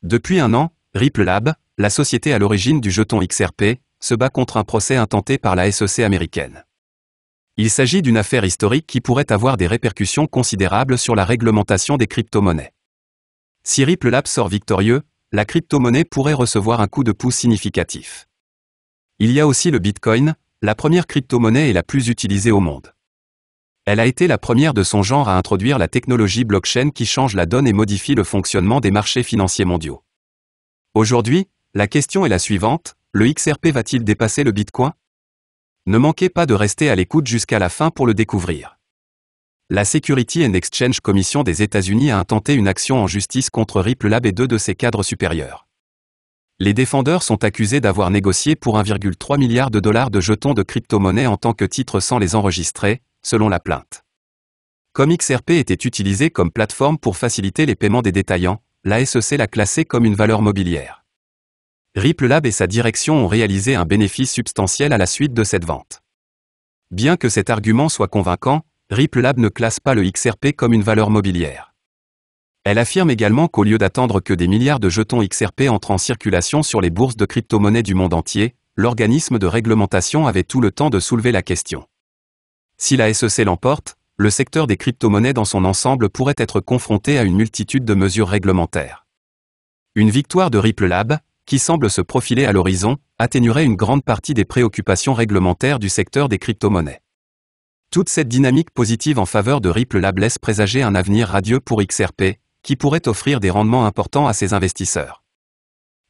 Depuis un an, Ripple Lab, la société à l'origine du jeton XRP, se bat contre un procès intenté par la SEC américaine. Il s'agit d'une affaire historique qui pourrait avoir des répercussions considérables sur la réglementation des crypto-monnaies. Si Ripple Lab sort victorieux, la crypto-monnaie pourrait recevoir un coup de pouce significatif. Il y a aussi le Bitcoin, la première crypto-monnaie et la plus utilisée au monde. Elle a été la première de son genre à introduire la technologie blockchain qui change la donne et modifie le fonctionnement des marchés financiers mondiaux. Aujourd'hui, la question est la suivante, le XRP va-t-il dépasser le Bitcoin ? Ne manquez pas de rester à l'écoute jusqu'à la fin pour le découvrir. La Securities and Exchange Commission des États-Unis a intenté une action en justice contre Ripple Lab et deux de ses cadres supérieurs. Les défendeurs sont accusés d'avoir négocié pour 1,3 milliard de dollars de jetons de crypto-monnaie en tant que titre sans les enregistrer, selon la plainte. Comme XRP était utilisé comme plateforme pour faciliter les paiements des détaillants, la SEC l'a classé comme une valeur mobilière. Ripple Lab et sa direction ont réalisé un bénéfice substantiel à la suite de cette vente. Bien que cet argument soit convaincant, Ripple Lab ne classe pas le XRP comme une valeur mobilière. Elle affirme également qu'au lieu d'attendre que des milliards de jetons XRP entrent en circulation sur les bourses de crypto-monnaies du monde entier, l'organisme de réglementation avait tout le temps de soulever la question. Si la SEC l'emporte, le secteur des crypto-monnaies dans son ensemble pourrait être confronté à une multitude de mesures réglementaires. Une victoire de Ripple Lab, qui semble se profiler à l'horizon, atténuerait une grande partie des préoccupations réglementaires du secteur des crypto-monnaies. Toute cette dynamique positive en faveur de Ripple Lab laisse présager un avenir radieux pour XRP, qui pourrait offrir des rendements importants à ses investisseurs.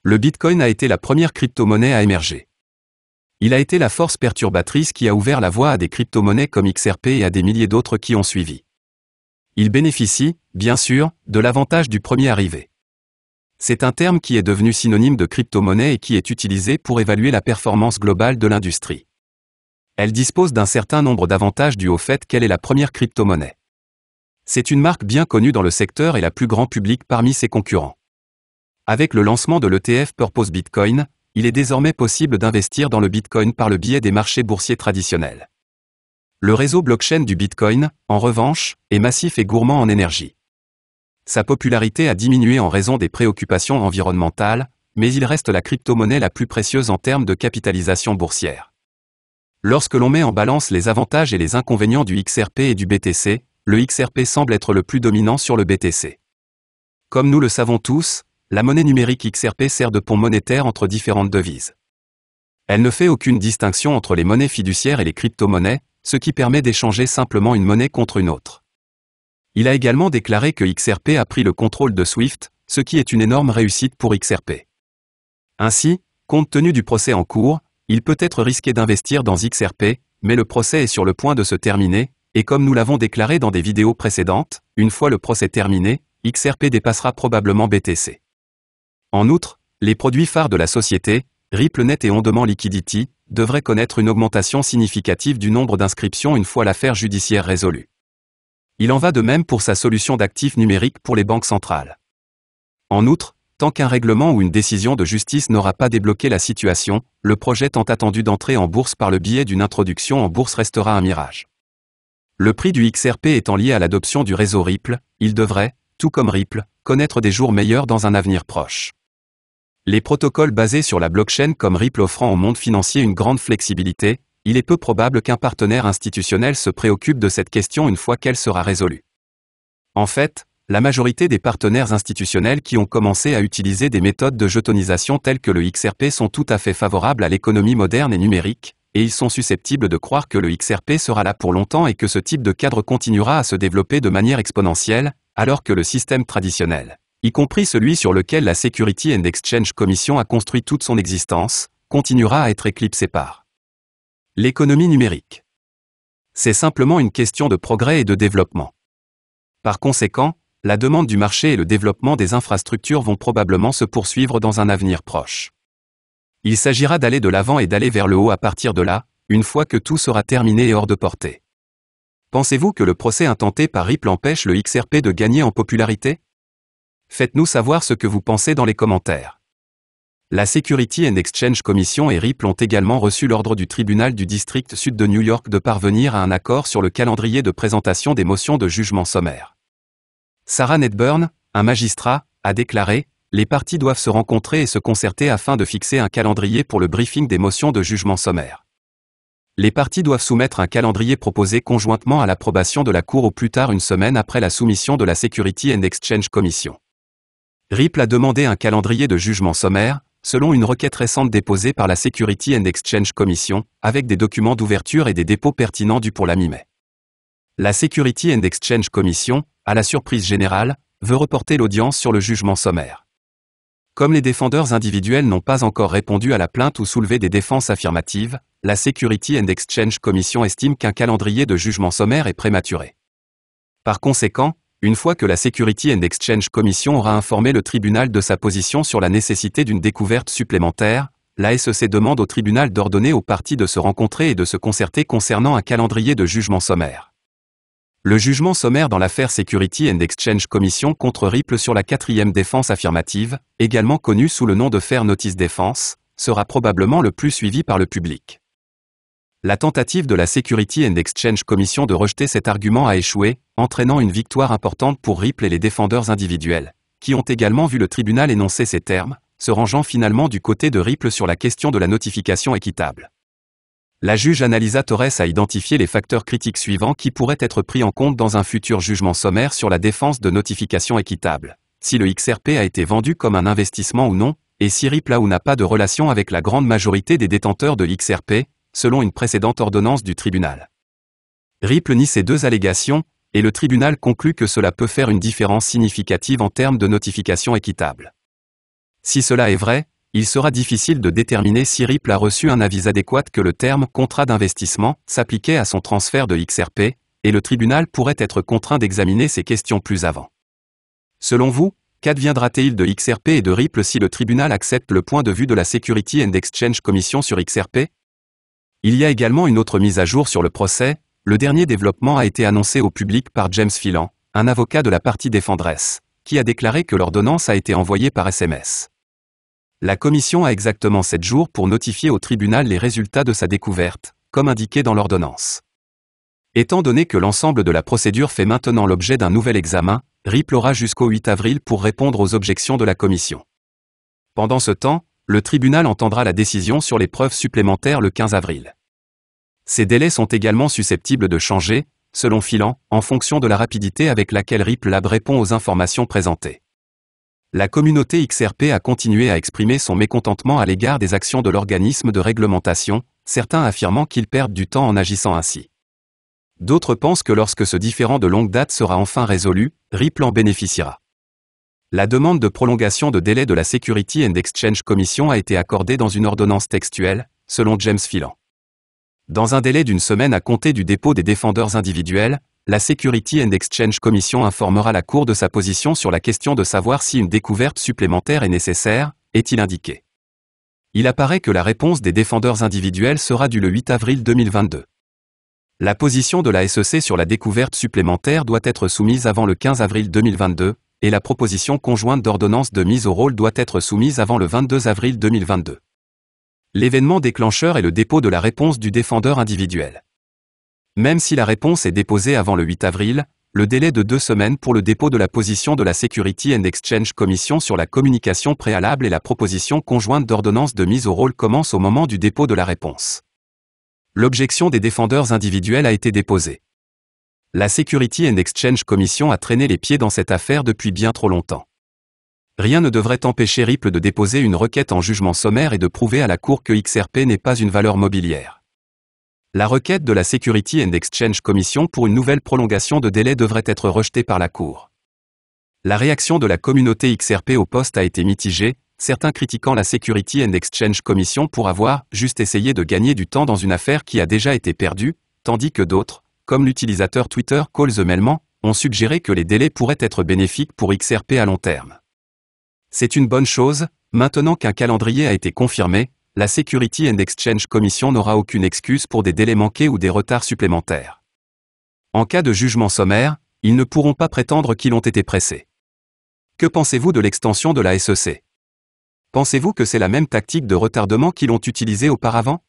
Le Bitcoin a été la première crypto-monnaie à émerger. Il a été la force perturbatrice qui a ouvert la voie à des crypto-monnaies comme XRP et à des milliers d'autres qui ont suivi. Il bénéficie, bien sûr, de l'avantage du premier arrivé. C'est un terme qui est devenu synonyme de crypto-monnaie et qui est utilisé pour évaluer la performance globale de l'industrie. Elle dispose d'un certain nombre d'avantages dus au fait qu'elle est la première crypto-monnaie. C'est une marque bien connue dans le secteur et la plus grand public parmi ses concurrents. Avec le lancement de l'ETF Purpose Bitcoin, il est désormais possible d'investir dans le Bitcoin par le biais des marchés boursiers traditionnels. Le réseau blockchain du Bitcoin, en revanche, est massif et gourmand en énergie. Sa popularité a diminué en raison des préoccupations environnementales, mais il reste la crypto-monnaie la plus précieuse en termes de capitalisation boursière. Lorsque l'on met en balance les avantages et les inconvénients du XRP et du BTC, le XRP semble être le plus dominant sur le BTC. Comme nous le savons tous, la monnaie numérique XRP sert de pont monétaire entre différentes devises. Elle ne fait aucune distinction entre les monnaies fiduciaires et les crypto-monnaies, ce qui permet d'échanger simplement une monnaie contre une autre. Il a également déclaré que XRP a pris le contrôle de SWIFT, ce qui est une énorme réussite pour XRP. Ainsi, compte tenu du procès en cours, il peut être risqué d'investir dans XRP, mais le procès est sur le point de se terminer, et comme nous l'avons déclaré dans des vidéos précédentes, une fois le procès terminé, XRP dépassera probablement BTC. En outre, les produits phares de la société, RippleNet et OnDemand Liquidity, devraient connaître une augmentation significative du nombre d'inscriptions une fois l'affaire judiciaire résolue. Il en va de même pour sa solution d'actifs numériques pour les banques centrales. En outre, tant qu'un règlement ou une décision de justice n'aura pas débloqué la situation, le projet tant attendu d'entrer en bourse par le biais d'une introduction en bourse restera un mirage. Le prix du XRP étant lié à l'adoption du réseau Ripple, il devrait, tout comme Ripple, connaître des jours meilleurs dans un avenir proche. Les protocoles basés sur la blockchain comme Ripple offrant au monde financier une grande flexibilité, il est peu probable qu'un partenaire institutionnel se préoccupe de cette question une fois qu'elle sera résolue. En fait, la majorité des partenaires institutionnels qui ont commencé à utiliser des méthodes de jetonisation telles que le XRP sont tout à fait favorables à l'économie moderne et numérique, et ils sont susceptibles de croire que le XRP sera là pour longtemps et que ce type de cadre continuera à se développer de manière exponentielle, alors que le système traditionnel, y compris celui sur lequel la Securities and Exchange Commission a construit toute son existence, continuera à être éclipsé par l'économie numérique. C'est simplement une question de progrès et de développement. Par conséquent, la demande du marché et le développement des infrastructures vont probablement se poursuivre dans un avenir proche. Il s'agira d'aller de l'avant et d'aller vers le haut à partir de là, une fois que tout sera terminé et hors de portée. Pensez-vous que le procès intenté par Ripple empêche le XRP de gagner en popularité ? Faites-nous savoir ce que vous pensez dans les commentaires. La Securities and Exchange Commission et Ripple ont également reçu l'ordre du tribunal du district sud de New York de parvenir à un accord sur le calendrier de présentation des motions de jugement sommaire. Sarah Nedburn, un magistrat, a déclaré les parties doivent se rencontrer et se concerter afin de fixer un calendrier pour le briefing des motions de jugement sommaire. Les parties doivent soumettre un calendrier proposé conjointement à l'approbation de la Cour au plus tard une semaine après la soumission de la Security and Exchange Commission. Ripple a demandé un calendrier de jugement sommaire, selon une requête récente déposée par la Security and Exchange Commission, avec des documents d'ouverture et des dépôts pertinents dus pour la mi-mai. La Security and Exchange Commission, à la surprise générale, veut reporter l'audience sur le jugement sommaire. Comme les défendeurs individuels n'ont pas encore répondu à la plainte ou soulevé des défenses affirmatives, la Security and Exchange Commission estime qu'un calendrier de jugement sommaire est prématuré. Par conséquent, une fois que la Security and Exchange Commission aura informé le tribunal de sa position sur la nécessité d'une découverte supplémentaire, la SEC demande au tribunal d'ordonner aux parties de se rencontrer et de se concerter concernant un calendrier de jugement sommaire. Le jugement sommaire dans l'affaire Security and Exchange Commission contre Ripple sur la 4e défense affirmative, également connue sous le nom de Fair Notice Defense, sera probablement le plus suivi par le public. La tentative de la Security and Exchange Commission de rejeter cet argument a échoué, entraînant une victoire importante pour Ripple et les défendeurs individuels, qui ont également vu le tribunal énoncer ces termes, se rangeant finalement du côté de Ripple sur la question de la notification équitable. La juge Analisa Torres a identifié les facteurs critiques suivants qui pourraient être pris en compte dans un futur jugement sommaire sur la défense de notification équitable. Si le XRP a été vendu comme un investissement ou non, et si Ripple a ou n'a pas de relation avec la grande majorité des détenteurs de l'XRP, selon une précédente ordonnance du tribunal. Ripple nie ces deux allégations, et le tribunal conclut que cela peut faire une différence significative en termes de notification équitable. Si cela est vrai, il sera difficile de déterminer si Ripple a reçu un avis adéquat que le terme « contrat d'investissement » s'appliquait à son transfert de XRP, et le tribunal pourrait être contraint d'examiner ces questions plus avant. Selon vous, qu'adviendra-t-il de XRP et de Ripple si le tribunal accepte le point de vue de la Security and Exchange Commission sur XRP? Il y a également une autre mise à jour sur le procès. Le dernier développement a été annoncé au public par James Phelan, un avocat de la partie défenderesse, qui a déclaré que l'ordonnance a été envoyée par SMS. La commission a exactement 7 jours pour notifier au tribunal les résultats de sa découverte, comme indiqué dans l'ordonnance. Étant donné que l'ensemble de la procédure fait maintenant l'objet d'un nouvel examen, Ripple aura jusqu'au 8 avril pour répondre aux objections de la commission. Pendant ce temps, le tribunal entendra la décision sur les preuves supplémentaires le 15 avril. Ces délais sont également susceptibles de changer, selon Phelan, en fonction de la rapidité avec laquelle Ripple Lab répond aux informations présentées. La communauté XRP a continué à exprimer son mécontentement à l'égard des actions de l'organisme de réglementation, certains affirmant qu'ils perdent du temps en agissant ainsi. D'autres pensent que lorsque ce différend de longue date sera enfin résolu, Ripple en bénéficiera. La demande de prolongation de délai de la Security and Exchange Commission a été accordée dans une ordonnance textuelle, selon James Phelan. Dans un délai d'une semaine à compter du dépôt des défendeurs individuels, la Security and Exchange Commission informera la Cour de sa position sur la question de savoir si une découverte supplémentaire est nécessaire, est-il indiqué. Il apparaît que la réponse des défendeurs individuels sera due le 8 avril 2022. La position de la SEC sur la découverte supplémentaire doit être soumise avant le 15 avril 2022, et la proposition conjointe d'ordonnance de mise au rôle doit être soumise avant le 22 avril 2022. L'événement déclencheur est le dépôt de la réponse du défendeur individuel. Même si la réponse est déposée avant le 8 avril, le délai de 2 semaines pour le dépôt de la position de la Security and Exchange Commission sur la communication préalable et la proposition conjointe d'ordonnance de mise au rôle commence au moment du dépôt de la réponse. L'objection des défendeurs individuels a été déposée. La Security and Exchange Commission a traîné les pieds dans cette affaire depuis bien trop longtemps. Rien ne devrait empêcher Ripple de déposer une requête en jugement sommaire et de prouver à la Cour que XRP n'est pas une valeur mobilière. La requête de la Security and Exchange Commission pour une nouvelle prolongation de délai devrait être rejetée par la Cour. La réaction de la communauté XRP au poste a été mitigée, certains critiquant la Security and Exchange Commission pour avoir juste essayé de gagner du temps dans une affaire qui a déjà été perdue, tandis que d'autres, comme l'utilisateur Twitter Call the Mailman, ont suggéré que les délais pourraient être bénéfiques pour XRP à long terme. C'est une bonne chose, maintenant qu'un calendrier a été confirmé, la Security and Exchange Commission n'aura aucune excuse pour des délais manqués ou des retards supplémentaires. En cas de jugement sommaire, ils ne pourront pas prétendre qu'ils ont été pressés. Que pensez-vous de l'extension de la SEC? Pensez-vous que c'est la même tactique de retardement qu'ils ont utilisée auparavant?